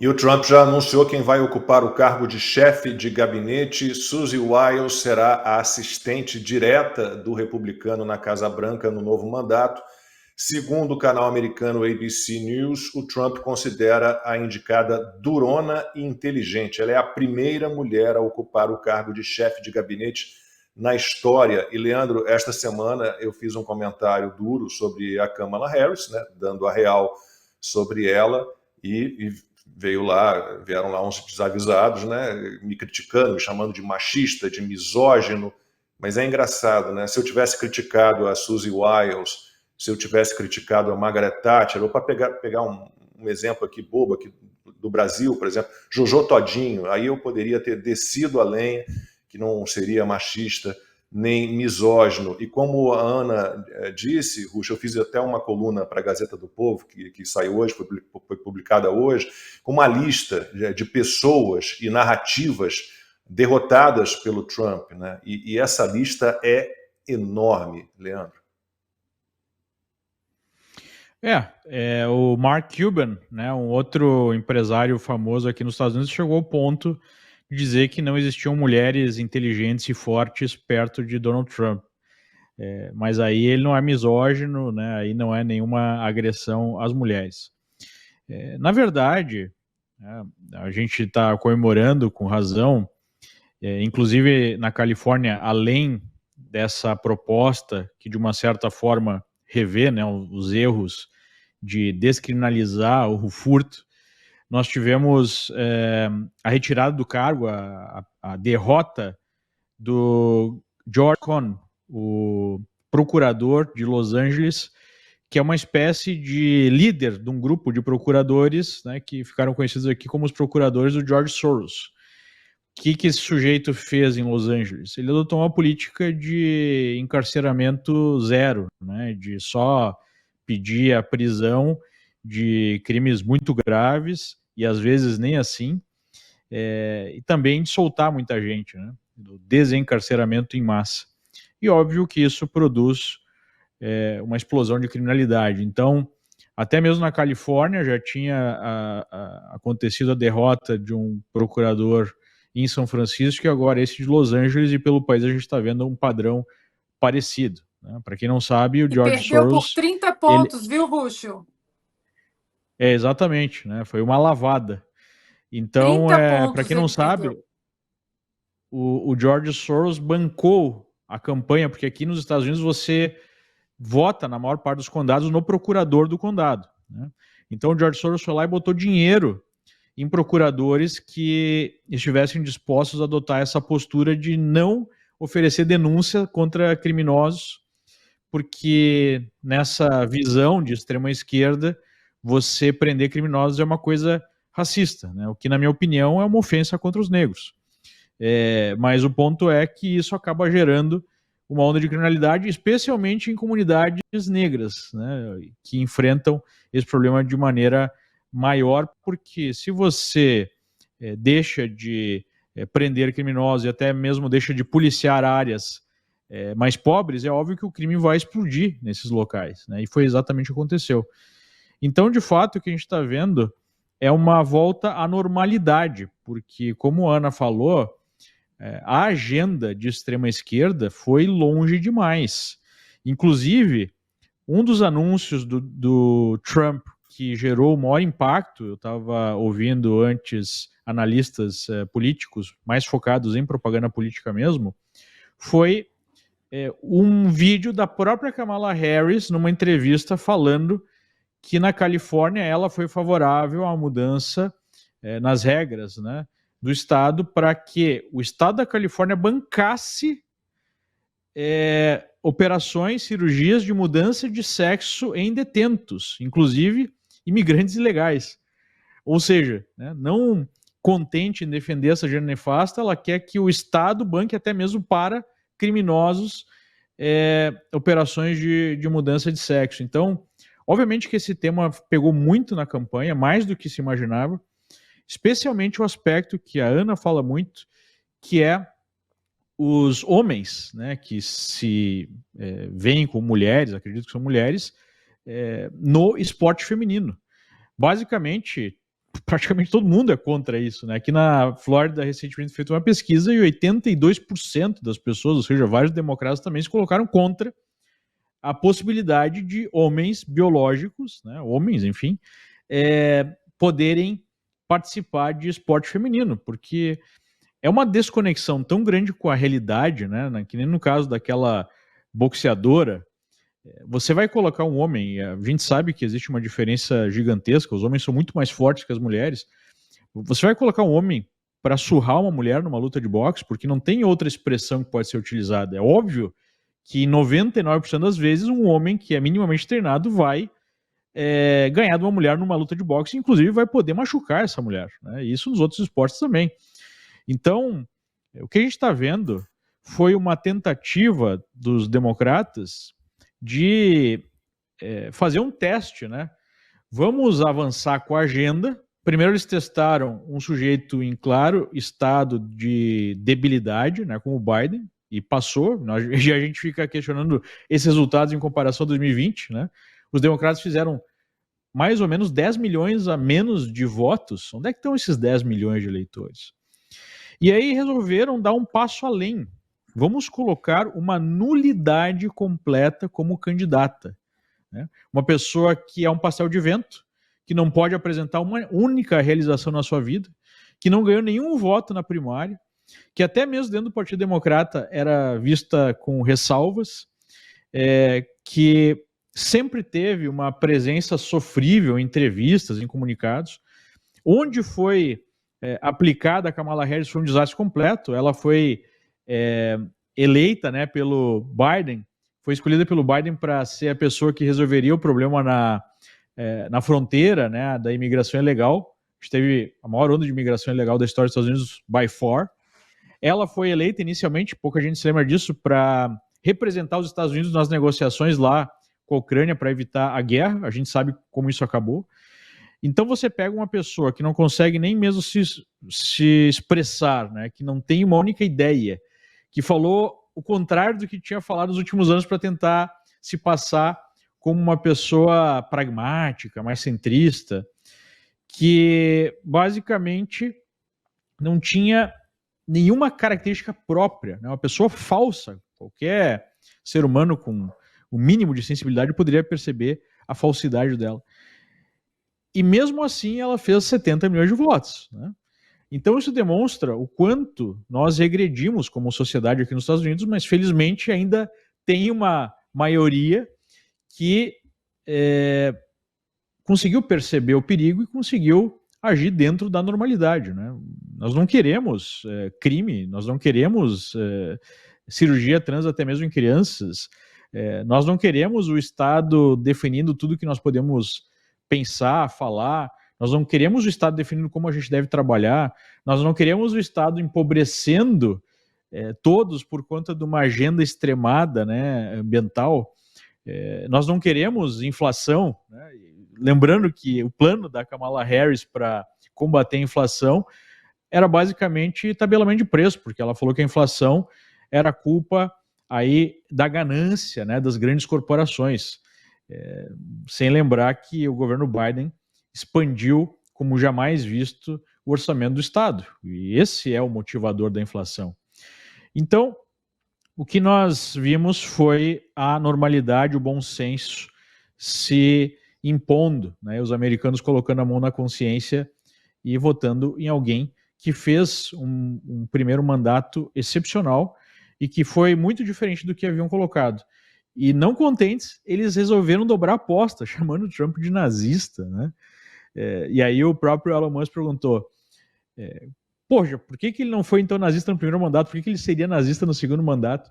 E o Trump já anunciou quem vai ocupar o cargo de chefe de gabinete. Suzy Wiles será a assistente direta do republicano na Casa Branca no novo mandato. Segundo o canal americano ABC News, o Trump considera a indicada durona e inteligente. Ela é a primeira mulher a ocupar o cargo de chefe de gabinete na história. E, Leandro, esta semana eu fiz um comentário duro sobre a Kamala Harris, né, dando a real sobre ela, e vieram lá uns desavisados, né, me criticando, me chamando de machista, de misógino. Mas é engraçado, né? Se eu tivesse criticado a Suzy Wiles, se eu tivesse criticado a Margaret Thatcher, ou para pegar um exemplo aqui bobo aqui do Brasil, por exemplo, Jojo Todinho, aí eu poderia ter descido a lenha, que não seria machista nem misógino. E como a Ana disse, Ruxa, eu fiz até uma coluna para a Gazeta do Povo, que saiu hoje, foi publicada hoje, com uma lista de pessoas e narrativas derrotadas pelo Trump, né? E essa lista é enorme, Leandro. O Mark Cuban, né, um outro empresário famoso aqui nos Estados Unidos, chegou ao ponto de dizer que não existiam mulheres inteligentes e fortes perto de Donald Trump. Mas aí ele não é misógino, né, aí não é nenhuma agressão às mulheres. Na verdade, a gente está comemorando com razão, inclusive na Califórnia, além dessa proposta que de uma certa forma revê, né, os erros de descriminalizar o furto, nós tivemos a retirada do cargo, a derrota do George Cohn, o procurador de Los Angeles, que é uma espécie de líder de um grupo de procuradores, né, que ficaram conhecidos aqui como os procuradores do George Soros. O que esse sujeito fez em Los Angeles? Ele adotou uma política de encarceramento zero, né, de só pedir a prisão de crimes muito graves, e às vezes nem assim, e também de soltar muita gente, né, do desencarceramento em massa. E óbvio que isso produz uma explosão de criminalidade. Então, até mesmo na Califórnia já tinha acontecido a derrota de um procurador em São Francisco, e agora esse de Los Angeles, e pelo país a gente está vendo um padrão parecido. Né? Para quem não sabe, o George perdeu Soros... por 30 pontos, viu, Rússio? Exatamente, né? Foi uma lavada. Então, para quem não sabe, o George Soros bancou a campanha, porque aqui nos Estados Unidos você vota, na maior parte dos condados, no procurador do condado. Né? Então o George Soros foi lá e botou dinheiro em procuradores que estivessem dispostos a adotar essa postura de não oferecer denúncia contra criminosos, porque nessa visão de extrema esquerda, você prender criminosos é uma coisa racista, né? O que, na minha opinião, é uma ofensa contra os negros. Mas o ponto é que isso acaba gerando uma onda de criminalidade, especialmente em comunidades negras, né, que enfrentam esse problema de maneira maior, porque se você deixa de prender criminosos e até mesmo deixa de policiar áreas mais pobres, é óbvio que o crime vai explodir nesses locais, né, e foi exatamente o que aconteceu. Então, de fato, o que a gente está vendo é uma volta à normalidade, porque, como a Ana falou, a agenda de extrema esquerda foi longe demais. Inclusive, um dos anúncios do Trump que gerou o maior impacto, eu estava ouvindo antes analistas políticos mais focados em propaganda política mesmo, foi um vídeo da própria Kamala Harris numa entrevista falando que na Califórnia ela foi favorável à mudança nas regras, né, do estado, para que o estado da Califórnia bancasse operações, cirurgias de mudança de sexo em detentos, inclusive imigrantes ilegais. Ou seja, né, não contente em defender essa agenda nefasta, ela quer que o estado banque até mesmo para criminosos operações de mudança de sexo. Então, obviamente que esse tema pegou muito na campanha, mais do que se imaginava, especialmente o aspecto que a Ana fala muito, que é os homens, né, que se veem como mulheres, acredito que são mulheres, no esporte feminino. Basicamente, praticamente todo mundo é contra isso, né? Aqui na Flórida, recentemente feita uma pesquisa e 82% das pessoas, ou seja, vários democratas também se colocaram contra a possibilidade de homens biológicos, né, homens, enfim, poderem participar de esporte feminino, porque é uma desconexão tão grande com a realidade, né, que nem no caso daquela boxeadora. Você vai colocar um homem, a gente sabe que existe uma diferença gigantesca, os homens são muito mais fortes que as mulheres. Você vai colocar um homem para surrar uma mulher numa luta de boxe, porque não tem outra expressão que pode ser utilizada. É óbvio que 99% das vezes um homem que é minimamente treinado vai ganhar de uma mulher numa luta de boxe, inclusive vai poder machucar essa mulher, né? Isso nos outros esportes também. Então, o que a gente está vendo foi uma tentativa dos democratas de fazer um teste, né? Vamos avançar com a agenda. Primeiro eles testaram um sujeito em claro estado de debilidade, né, com o Biden, e passou. A gente fica questionando esses resultados em comparação a 2020, né? Os democratas fizeram mais ou menos 10 milhões a menos de votos. Onde é que estão esses 10 milhões de eleitores? E aí resolveram dar um passo além. Vamos colocar uma nulidade completa como candidata, né? Uma pessoa que é um pastel de vento, que não pode apresentar uma única realização na sua vida, que não ganhou nenhum voto na primária, que até mesmo dentro do Partido Democrata era vista com ressalvas, que sempre teve uma presença sofrível em entrevistas, em comunicados. Onde foi aplicada a Kamala Harris foi um desastre completo. Ela foi eleita, né, pelo Biden, foi escolhida pelo Biden para ser a pessoa que resolveria o problema na fronteira, né, da imigração ilegal. A gente teve a maior onda de imigração ilegal da história dos Estados Unidos, by far. Ela foi eleita inicialmente, pouca gente se lembra disso, para representar os Estados Unidos nas negociações lá com a Ucrânia para evitar a guerra. A gente sabe como isso acabou. Então você pega uma pessoa que não consegue nem mesmo se expressar, né, que não tem uma única ideia, que falou o contrário do que tinha falado nos últimos anos para tentar se passar como uma pessoa pragmática, mais centrista, que basicamente não tinha nenhuma característica própria, né? Uma pessoa falsa. Qualquer ser humano com o mínimo de sensibilidade poderia perceber a falsidade dela. E mesmo assim ela fez 70 milhões de votos, né? Então isso demonstra o quanto nós regredimos como sociedade aqui nos Estados Unidos, mas felizmente ainda tem uma maioria que conseguiu perceber o perigo e conseguiu agir dentro da normalidade, né? Nós não queremos crime, nós não queremos cirurgia trans até mesmo em crianças, nós não queremos o Estado definindo tudo que nós podemos pensar, falar, nós não queremos o Estado definindo como a gente deve trabalhar, nós não queremos o Estado empobrecendo todos por conta de uma agenda extremada, né, ambiental. Nós não queremos inflação, né? Lembrando que o plano da Kamala Harris para combater a inflação era basicamente tabelamento de preço, porque ela falou que a inflação era culpa aí da ganância, né, das grandes corporações. Sem lembrar que o governo Biden expandiu, como jamais visto, o orçamento do Estado. E esse é o motivador da inflação. Então, o que nós vimos foi a normalidade, o bom senso se impondo, né? Os americanos colocando a mão na consciência e votando em alguém que fez um primeiro mandato excepcional e que foi muito diferente do que haviam colocado. E não contentes, eles resolveram dobrar a aposta, chamando o Trump de nazista, né? E aí o próprio Elon Musk perguntou, poxa, por que ele não foi então nazista no primeiro mandato? Por que ele seria nazista no segundo mandato?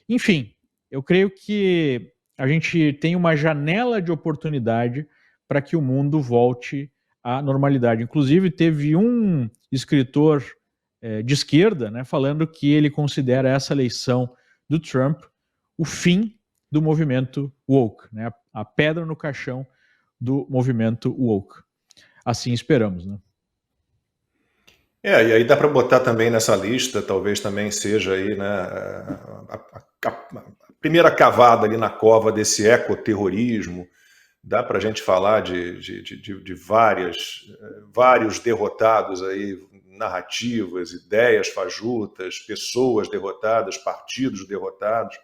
Enfim, eu creio que a gente tem uma janela de oportunidade para que o mundo volte à normalidade. Inclusive, teve um escritor de esquerda, né, falando que ele considera essa eleição do Trump o fim do movimento woke, né, a pedra no caixão do movimento woke. Assim esperamos, né? E aí dá para botar também nessa lista, talvez também seja aí, né, a primeira cavada ali na cova desse ecoterrorismo, Dá para a gente falar de vários derrotados aí, narrativas, ideias fajutas, pessoas derrotadas, partidos derrotados.